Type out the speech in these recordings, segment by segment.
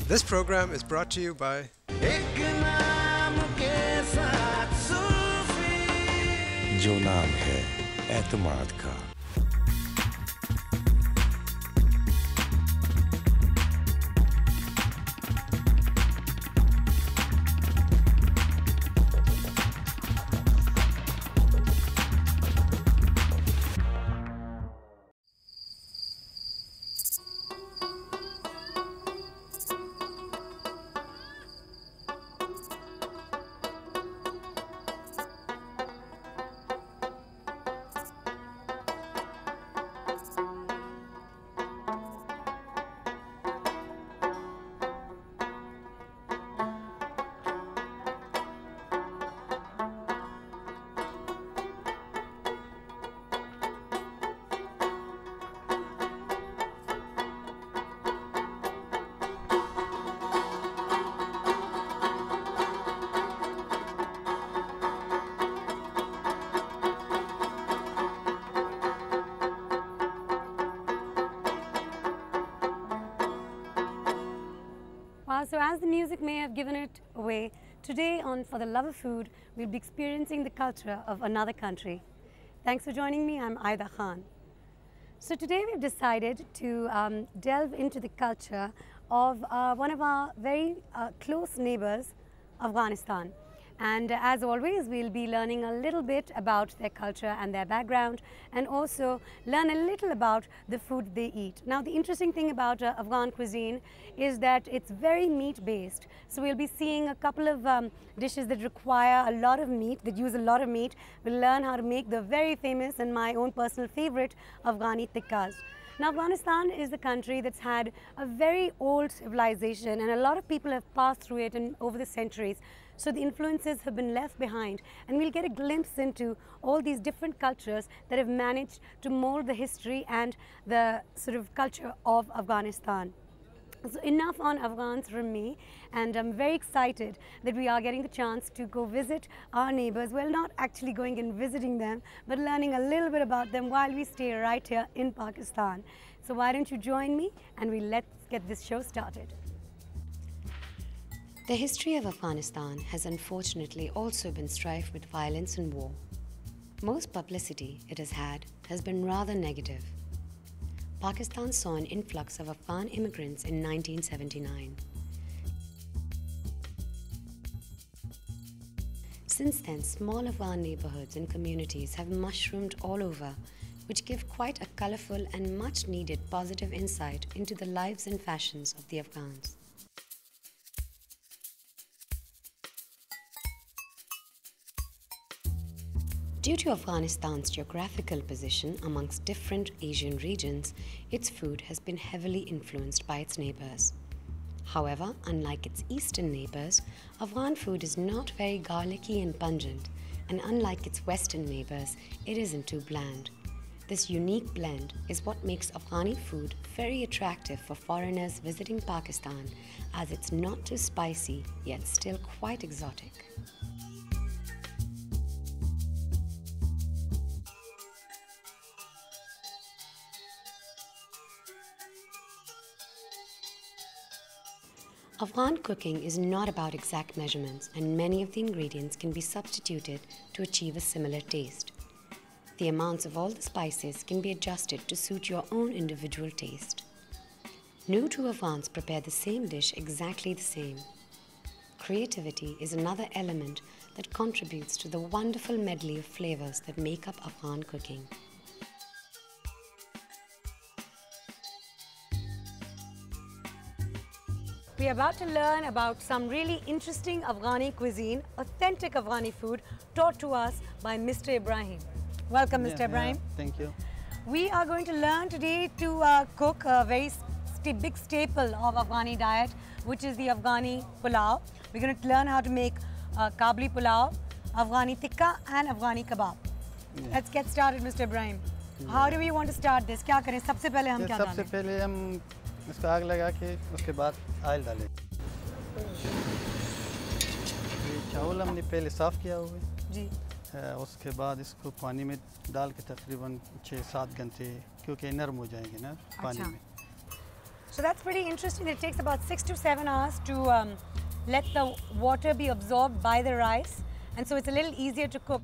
This program is brought to you by जो नाम है एतमाद का। So as the music may have given it away, today on For the Love of Food, we'll be experiencing the culture of another country. Thanks for joining me. I'm Aida Khan. So today we've decided to delve into the culture of one of our very close neighbors, Afghanistan. And as always, we'll be learning a little bit about their culture and their background, and also learn a little about the food they eat. Now, the interesting thing about Afghan cuisine is that it's very meat-based. So we'll be seeing a couple of dishes that require a lot of meat, that use a lot of meat. We'll learn how to make the very famous and my own personal favorite, Afghani tikkas. Now, Afghanistan is a country that's had a very old civilization, and a lot of people have passed through it over the centuries. So the influences have been left behind, and we'll get a glimpse into all these different cultures that have managed to mold the history and the sort of culture of Afghanistan. So enough on Afghans from me, and I'm very excited that we are getting the chance to go visit our neighbors. Well, not actually going and visiting them, but learning a little bit about them while we stay right here in Pakistan. So why don't you join me, and let's get this show started. The history of Afghanistan has unfortunately also been strife with violence and war. Most publicity it has been rather negative. Pakistan saw an influx of Afghan immigrants in 1979. Since then, small Afghan neighborhoods and communities have mushroomed all over, which give quite a colorful and much needed positive insight into the lives and fashions of the Afghans. Due to Afghanistan's geographical position amongst different Asian regions, its food has been heavily influenced by its neighbors. However, unlike its eastern neighbors, Afghan food is not very garlicky and pungent, and unlike its western neighbors, it isn't too bland. This unique blend is what makes Afghani food very attractive for foreigners visiting Pakistan, as it's not too spicy, yet still quite exotic. Afghan cooking is not about exact measurements, and many of the ingredients can be substituted to achieve a similar taste. The amounts of all the spices can be adjusted to suit your own individual taste. No two Afghans prepare the same dish exactly the same. Creativity is another element that contributes to the wonderful medley of flavors that make up Afghan cooking. We are about to learn about some really interesting Afghani cuisine, authentic Afghani food taught to us by Mr. Ibrahim. Welcome, Mr. Ibrahim. Thank you. We are going to learn today to cook a very big staple of Afghani diet, which is the Afghani pulao. We're going to learn how to make Kabuli pulao, Afghani tikka and Afghani kebab. Yeah. Let's get started, Mr. Ibrahim. How do we want to start this? क्या करें? सबसे पहले हम क्या डालें? सबसे पहले हम इसको आग लगा के उसके बाद ऑयल डालें। ये चावल हमने पहले साफ़ किया हुआ है जी। उसके बाद इसको पानी में डाल के तकरीबन 6-7 घंटे, क्योंकि नरम हो जाएंगे ना पानी में। So that's pretty interesting. It takes about 6 to 7 hours to let the water be absorbed by the rice, and so it's a little easier to cook.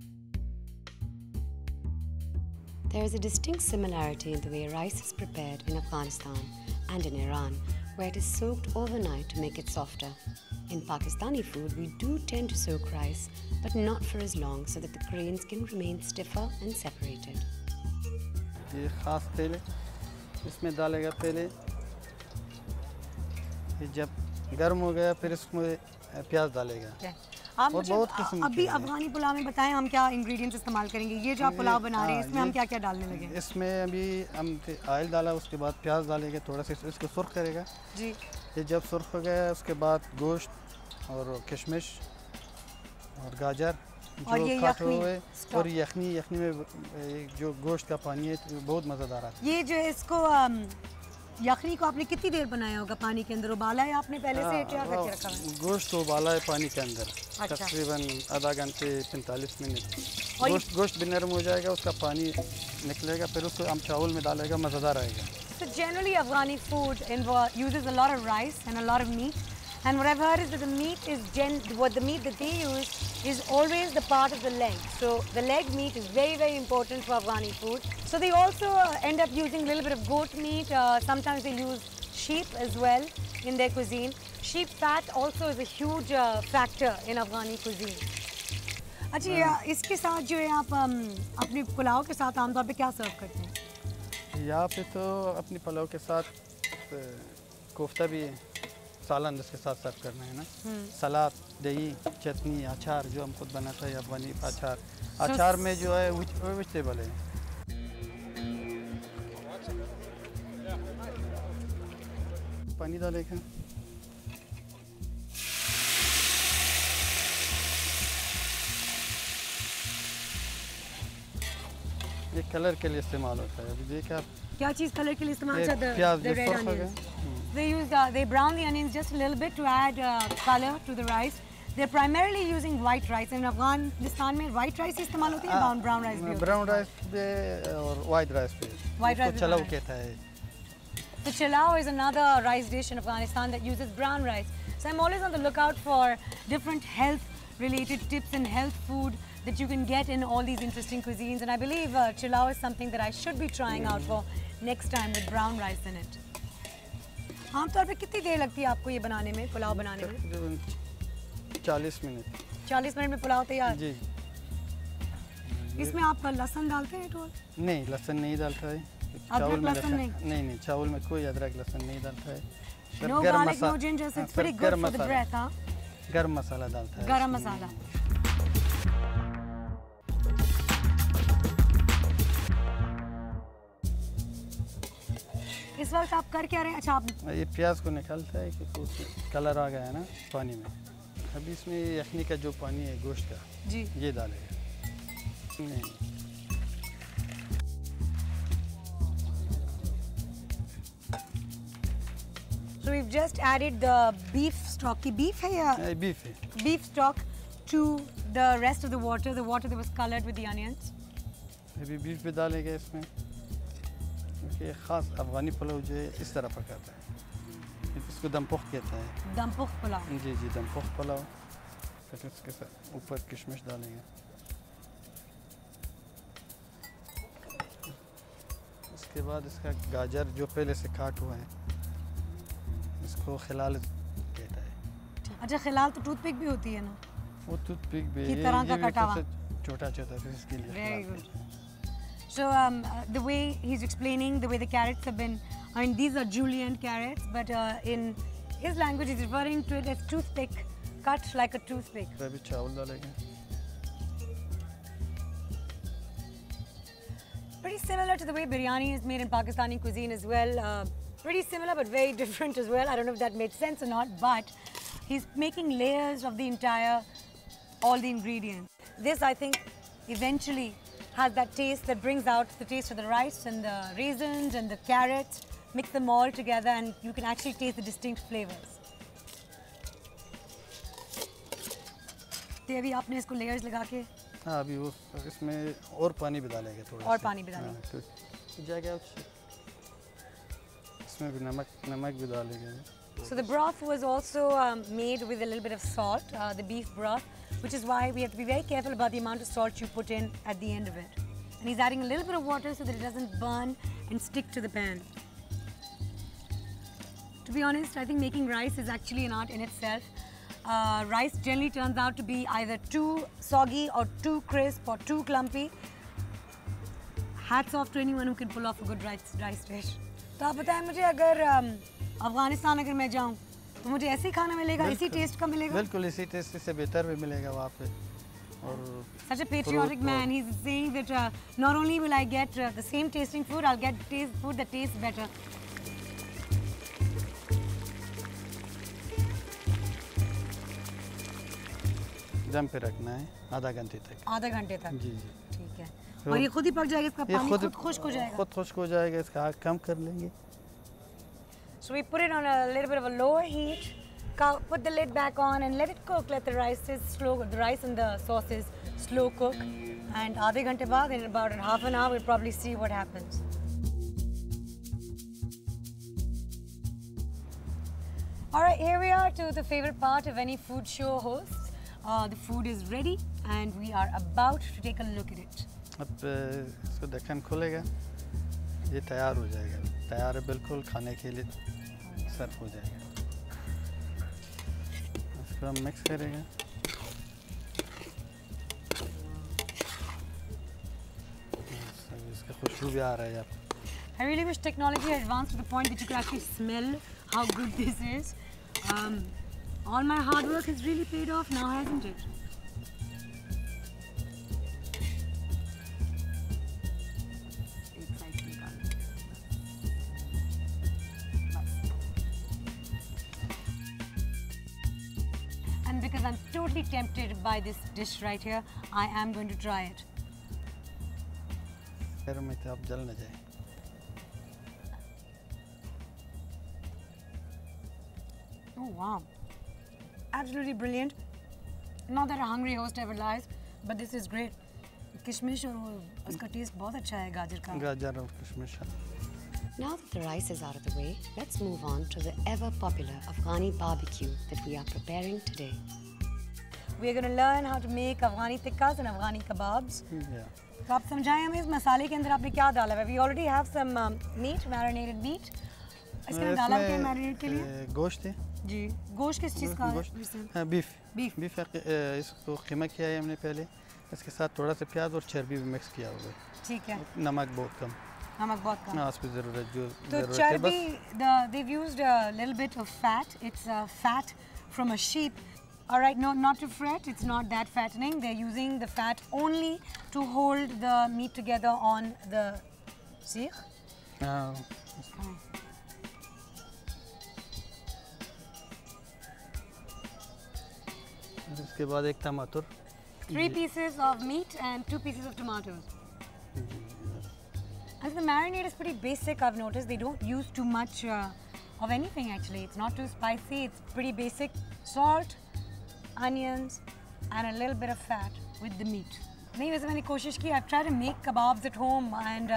There is a distinct similarity in the way rice is prepared in Afghanistan and in Iran, where it is soaked overnight to make it softer. In Pakistani food, we do tend to soak rice, but not for as long so that the grains can remain stiffer and separated. ये खास तेल है, इसमें डालेगा पहले, ये जब गर्म हो गया फिर इसमें प्याज डालेगा। आप मुझे अभी अफगानी पुलाव में बताएं हम क्या इंग्रेडिएंट्स इस्तेमाल करेंगे। ये जो आप पुलाव बना रहे हैं इसमें हम क्या क्या डालने लगे? इसमें अभी हम ऑयल डाला, उसके बाद प्याज डालेंगे, थोड़ा सा इसको सुर्ख करेगा जी। ये जब सुर्ख हो गया उसके बाद गोश्त और किशमिश और गाजर और ये यखनी और यखनी में जो गोश्त का पानी है बहुत मज़ेदार आता है। ये जो इसको यखनी को आपने कितनी देर बनाया होगा पानी के अंदर? उबाला है आपने पहले से क्या करके रखा है? गोश्त को उबाला है पानी के अंदर तकरीबन आधा घंटे 45 मिनट। गोश्त भी नरम हो जाएगा, उसका पानी निकलेगा, फिर उसको हम चावल में डालेगा, मज़ेदार आएगा। So generally Afghani food uses a lot of rice and a lot of meat, and what I've heard is that the meat is the meat that they use is always the part of the leg. So the leg meat is very, very important for Afghani food. So they also end up using a little bit of goat meat. Sometimes they use sheep as well in their cuisine. Sheep fat also is a huge factor in Afghani cuisine. अच्छा, इसके साथ जो है आप अपने पुलाव के साथ आमतौर पे क्या सर्व करते हैं? यहाँ पे तो अपनी पुलाव के साथ कोफ्ता भी है, सालन इसके साथ सर्व करना है ना, सलाद, दही, चटनी, अचार जो हम खुद बनाते हैं अफगानी अचार। अचार में जो है वेजिटेबल है। पानी डालेगा, ये कलर के लिए इस्तेमाल होता है। अभी देखिए आप क्या चीज़ कलर के लिए इस्तेमाल होता है? प्याज The red onions. They brown the onions just a little bit to add color to the rice. They're primarily using white rice. In Afghanistan में white rice इस्तेमाल होती है, brown rice भी? Brown rice पे और white rice पे। White rice चलाव कहता है। So chalao is another rice dish in Afghanistan that uses brown rice. So I'm always on the lookout for different health-related tips and health food that you can get in all these interesting cuisines. And I believe chalao is something that I should be trying out for next time with brown rice in it. आमतौर पे कितनी देर लगती है आपको ये बनाने में, पुलाव बनाने में? 40 मिनट। 40 मिनट में पुलाव तैयार? जी। इसमें आप लहसुन डालते हैं तो? नहीं, लहसुन नहीं डालता है। अदरक लहसुन नहीं? नहीं, चावल में कोई अदरक लहसुन नहीं डालता है। No garlic, no ginger, so it's pretty good for the breath, huh? गरम मसाला डालता है। गरम मसाला। इस वक्त आप कर क्या रहे हैं? अच्छा, आप ये प्याज को निकालता है कि कुछ कलर आ गया है ना पानी में। अभी इसमें यखनी का जो पानी है गोश्त का जी ये डालेगा। नहीं, So we've just added the beef stock. की beef है या? बीफ है। Beef stock to the rest of the water that was colored with the onions. अभी बीफ भी डालेगा इसमें, क्योंकि ख़ास अफ़गानी पुलाव जो है इस तरह पकाता है, इसको दमपुख्त कहते हैं। दमपुख्त पुलाव? जी जी, दमपुख्त पुलाव। फिर इसके साथ ऊपर किशमिश डालेंगे, उसके बाद इसका गाजर जो पहले से काट हुआ है इसको खिलाल कहता है। अच्छा, खिलाल तो टूथपिक भी होती है ना? वो टूथपिक भी की तरह का कटा हुआ छोटा छोटा फिर इसके लिए। Very good. So the way he's explaining, the way the carrots have been, I mean these are julienne carrots, but in his language he's referring to it as toothpick, cut like a toothpick. अभी चावल डालेंगे। Pretty similar to the way biryani is made in Pakistani cuisine as well. Pretty similar but very different as well. I don't know if that made sense or not, but he's making layers of all the ingredients. This, I think, eventually has that taste that brings out the taste of the rice and the raisins and the carrots. Mix them all together and you can actually taste the distinct flavors. तो अभी आपने इसको layers लगा के? हाँ, अभी वो इसमें और पानी भी डालेंगे थोड़ा। और पानी भी डालेंगे। इसमें इसमें भी नमक भी डालेंगे. So the broth was also made with a little bit of salt, the beef broth, which is why we have to be very careful about the amount of salt you put in at the end of it. And he's adding a little bit of water so that it doesn't burn and stick to the pan. To be honest, I think making rice is actually an art in itself. Rice generally turns out to be either too soggy or too crisp or too clumpy. Hats off to anyone who can pull off a good rice dish. तो आप बताएं मुझे अगर अफगानिस्तान अगर मैं जाऊं तो मुझे ऐसे ही खाना मिलेगा, इसी टेस्ट का मिलेगा? बिल्कुल इसी टेस्ट से बेहतर भी मिलेगा वहाँ पे. और Such a patriotic man. He's saying that not only will I get the same tasting food, I'll get food that tastes better. दम पे रखना है आधा घंटे तक. आधा घंटे तक. जी जी. ठीक है. और ये खुद ही पक जाएगा, इसका पानी खुद खुश्क हो जाएगा. खुद खुश्क हो जाएगा, इसका आग कम कर लेंगे. So we put it on a little bit of a lower heat. Put the lid back on and let it cook. Let the rice and the sauces slow cook. And आधे घंटे बाद, in about half an hour, we'll probably see what happens. All right, here we are to the favorite part of any food show host. The food is ready and we are about to take a look at it. अब इसको ढक्कन खुलेगा, ये तैयार हो जाएगा. तैयार है बिल्कुल खाने के लिए सर्व हो जाएगा. इसको हम मिक्स करेंगे. इसका खुशबू भी आ रहा है. I really wish technology had advanced to the point that you could actually smell how good this is. All my hard work has really paid off now, hasn't it? And because I'm totally tempted by this dish right here, I am going to try it. घर में तो आप जल न जाए. Oh wow, absolutely brilliant. Not that a hungry host ever lies, but this is great. किशमिश और उसका टेस्ट बहुत अच्छा है गाजर का. गाजर और किशमिश. Now that the rice is out of the way, let's move on to the ever-popular Afghani barbecue that we are preparing today. We are going to learn how to make Afghani tikkas and Afghani kebabs. Yeah. तो आप समझाएं हमें इस मसाले के अंदर आपने क्या डाला है? We already have some meat, marinated meat. इसके अंदर डाला क्या marinate के लिए? गोश्त है. जी. गोश्त किस चीज़ का है? हाँ बीफ इसको कीमा किया है हमने पहले. इसके साथ थोड़ा सा प्याज और चर्बी भी मिक्स किया हुआ है. ठीक है. नमक बहुत कम. नमक बहुत कम. हाँ, उसकी ज़रूरत जो तो चर्बी, they've used a little bit of fat. It's fat from a sheep. All right, no, not to fret. It's not that fattening. They're using the fat only to hold the meat together on the seekh. हाँ. इसके बाद एक टमाटर. 3 pieces of meat and 2 pieces of tomatoes. As the marinade is pretty basic, I've noticed they don't use too much of anything actually. It's not too spicy. It's pretty basic. Salt, onions, and a little bit of fat with the meat. नहीं वैसे मैंने कोशिश की. I've tried to make kebabs at home and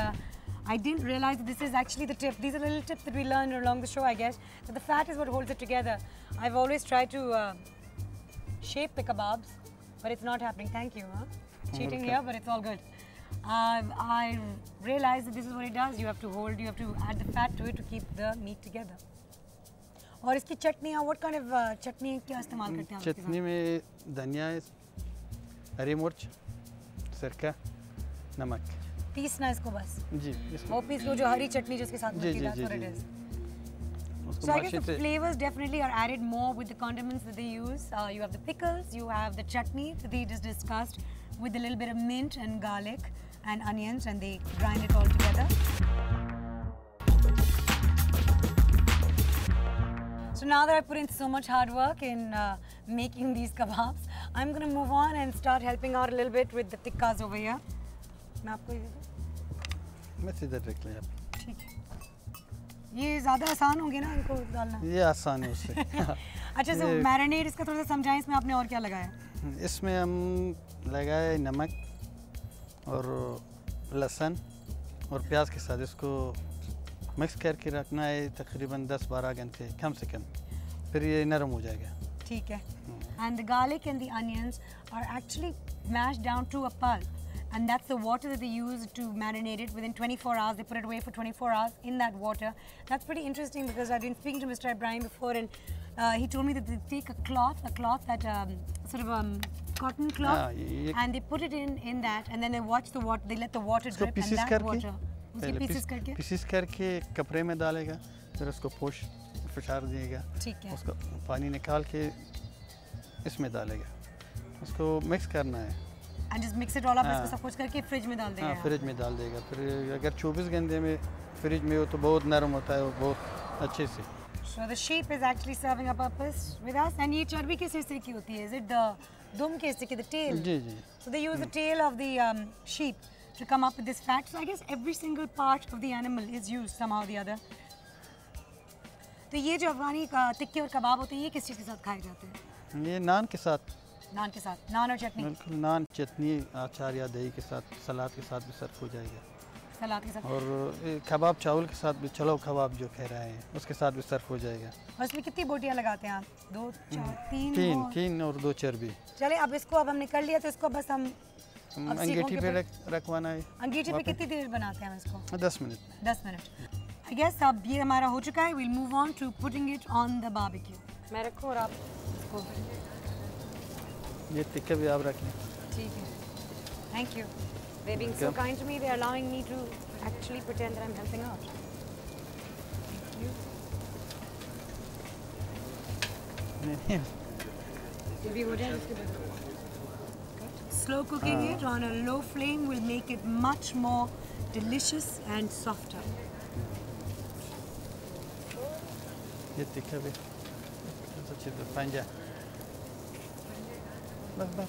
I didn't realize that this is actually the tip. These are little tips that we learned along the show, I guess. That the fat is what holds it together. I've always tried to shape the kebabs, but it's not happening. Thank you. Huh? Cheating here, but it's all good. I realized that this is what it does. You have to add the fat to it to keep the meat together. और इसकी चटनियाँ, what kind of चटनी क्या इस्तेमाल करते हैं? चटनी में धनिया, हरी मिर्च, सिरका, नमक. पीसना इसको बस. जी. वो पीस लो जो हरी चटनी जिसके साथ बनती है. That's what it is. So I guess the flavors definitely are added more with the condiments that they use. You have the pickles, you have the chutney that they just discussed with a little bit of mint and garlic and onions, and they grind it all together. So now that I put in so much hard work in making these kebabs, I'm going to move on and start helping out a little bit with the tikkas over here. मैं आपको ये दे दूँ? मैं सीधा रख लिया. ठीक है. ये ज़्यादा आसान होंगे ना इनको डालना? ये आसान है उससे. अच्छा, तो मैरिनेड इसका थोड़ा सा समझाएं. इसमें आपने और क्या लगाया? इसमें हम लगाए नमक और लहसुन और प्याज के साथ इसको मिक्स करके रखना है तकरीबन 10-12 घंटे कम से कम, फिर ये नरम हो जाएगा। ठीक है। And the garlic and the onions are actually mashed down to a pulp, and that's the water that they use to marinate it. Within 24 hours, they put it away for 24 hours in that water. That's pretty interesting because I've been speaking to Mr. Ibrahim before, and he told me that they take a cloth that sort of cotton cloth, and they put it in that, and then they watch the water. They let the water drip, and that water. Pieces करके कपड़े में डालेगा, फिर उसको फुशार दिएगा। ठीक है। उसको पानी निकाल के इसमें डालेगा, उसको मिक्स करना है। And just mix it all up, इसको सब कुछ करके फ्रिज में डाल देगा। हाँ, फ्रिज में डाल देगा। फिर अगर 24 घंटे में फ्रिज में हो तो बहुत नरम होता है, बहुत अच्छे से। So the sheep is actually serving a purpose with us, and ये चर्बी किस हिस्से की होती है? Is it the दुम के हिस्से की, the tail? Ji ji. So they use the tail of the sheep to come up with this fat. So I guess every single part of the animal is used somehow or the other. तो ये जो अफगानी टिक्के और कबाब होते हैं, ये किस चीज़ के साथ खाए जाते हैं? ये नान के साथ। नान के साथ, नान और चटनी। बिल्कुल, नान, चटनी, अचार या दही के साथ, सलाद के साथ भी सर्व हो जाएगा। सलाद के साथ। और कबाब चावल के साथ भी, चलो कबाब जो कह रहे हैं, उसके साथ भी सर्व हो जाएगा। और इसमें कितनी बोटियाँ लगाते हैं आप? 2, 4, 3? 3 और 2 चर्बी। चले, अब इसको अब हमने कर लिया, तो इसको बस हम अंगीठी पे रखवाना है। अंगीठी पे कितनी देर बनाते हैं हम इसको? 10 मिनट। 10 मिनट। I guess अब ये हमारा हो चुका है. We'll move on to putting it on the barbecue. मैं रखूँ और आप इसको। ये टिक्के भी आप रखें। ठीक है। Thank you. They're being so kind to me. They're allowing me to actually pretend that I'm helping out. Thank you. ये भी हो जाए इसके बाद। Slow cooking it on a low flame will make it much more delicious and softer. ये टिक्का भी अच्छे से पंजा। बस।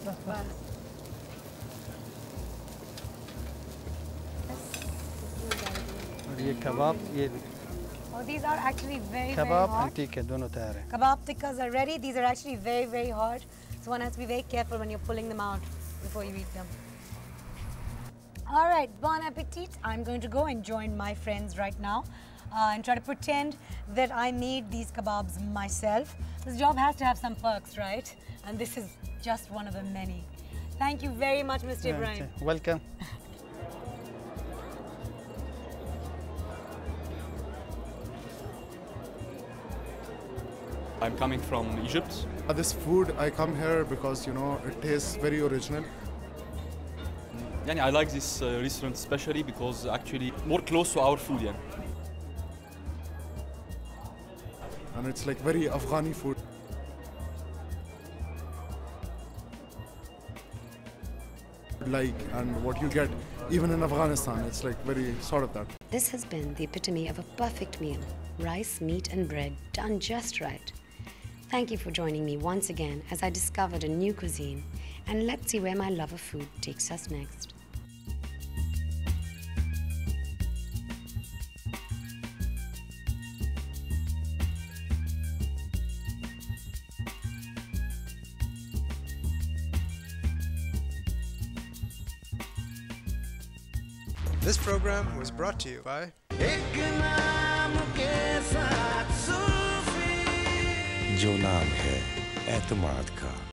और ये कबाब, ये Oh, these are actually very kebab hot. और टिक्के दोनों तैयार हैं। Kebab tikkas are ready. These are actually very hot. So one has to be very careful when you're pulling them out before you eat them. All right, bon appetit. I'm going to go and join my friends right now and try to pretend that I made these kebabs myself. This job has to have some perks, right? And this is just one of the many. Thank you very much, Mr. Ibrahim. Welcome. I'm coming from Egypt. This food, I come here because, you know, it tastes very original. Yani I like this restaurant especially because actually more close to our food. Yani. And it's like very Afghani food. And what you get even in Afghanistan, it's like very sort of that. This has been the epitome of a perfect meal. Rice, meat and bread done just right. Thank you for joining me once again as I discovered a new cuisine, and let's see where my love of food takes us next. This program was brought to you by जो नाम है एतमाद का।